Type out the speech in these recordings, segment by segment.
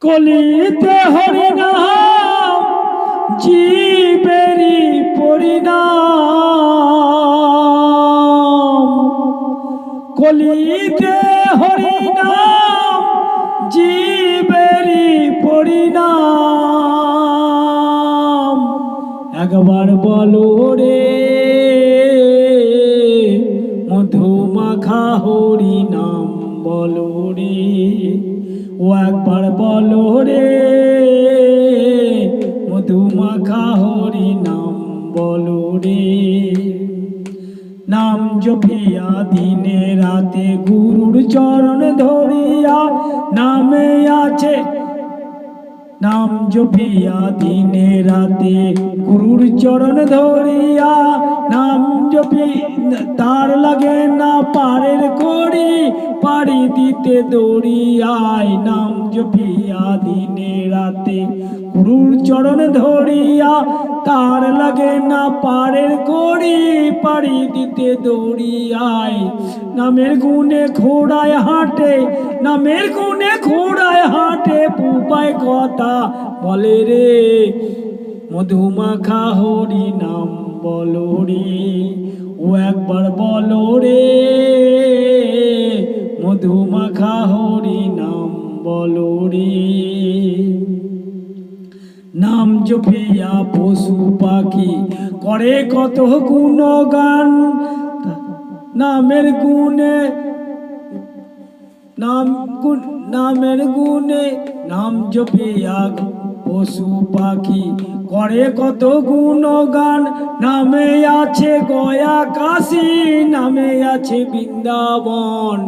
কলিতে হরিনাম জীবেরি পরিণাম। কলিতে হরিনাম জীবেরি পরিণাম। একবার বলো রে মধুমাখা হরিনাম বলো রে, ও একবার বলো রে মধুমাখা হরিনাম বলো রে। নাম জপিয়া দিনে রাতে গুরুর চরণ ধরিয়া, নামে আছে নাম জপিয়া দিনে রাতে গুরুর চরণ ধরিয়া, নাম জপি তার লাগে না পারের করি, পাড়ি দিতে দৌড়িয়ায়। নাম জপিয়া দিনে রাতে গুরুর চরণ ধরিয়া, তার লাগে না পারের করি, পাড়ি দিতে দৌড়িয়ায়। নামের গুণে ঘোড়ায় হাঁটে, নামের গুণে ঘোড়ায় হাঁটে, পুপায় কথা বলে রে মধুমাখা হরি নাম বলো রে, ও একবার বলো রে মধুমাখা হরি নাম বলো রে। নাম জপিয়া পশু পাখি করে কত গুণগান, নামের গুণে নামের গুণে নাম জপিয়া পশু পাখি করে কত গুণগান। নামে আছে গয়া কাশী, নামে আছে বৃন্দাবন।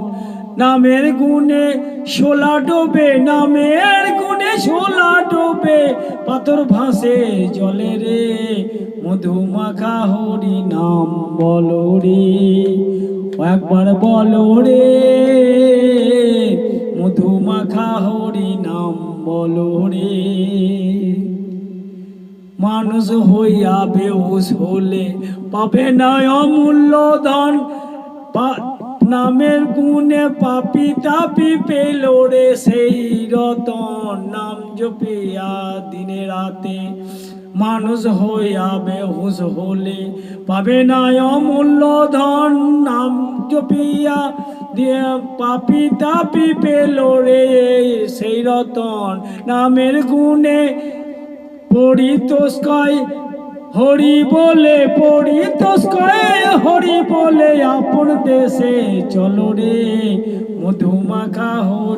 নামের গুণে শোলা ডোবে, নামের গুণে শোলা ডোবে, পাথর ভাসে জলে রে মধুমাখা হরি নাম বলো রে, একবার বলো রে মধুমাখা হরি নাম বলো রে। মানুষ হইয়া বেহুশ হলে পাবে না অমূল্য ধন, নামের গুণে পাপি তাপি পেল রে সেই রতন। নাম জপিয়া দিনে রাতে মানুষ হইয়া বেহুশ হলে পাবে না অমূল্য ধন, নাম জপিয়া দিয়ে পাপি তাপি পেল রে সেই রতন। নামের গুণে পরিতোষকয় হরি বলে, পরিতোষকয় হরি বলে আপন দেশে চলো রে মধুমাখা হরি।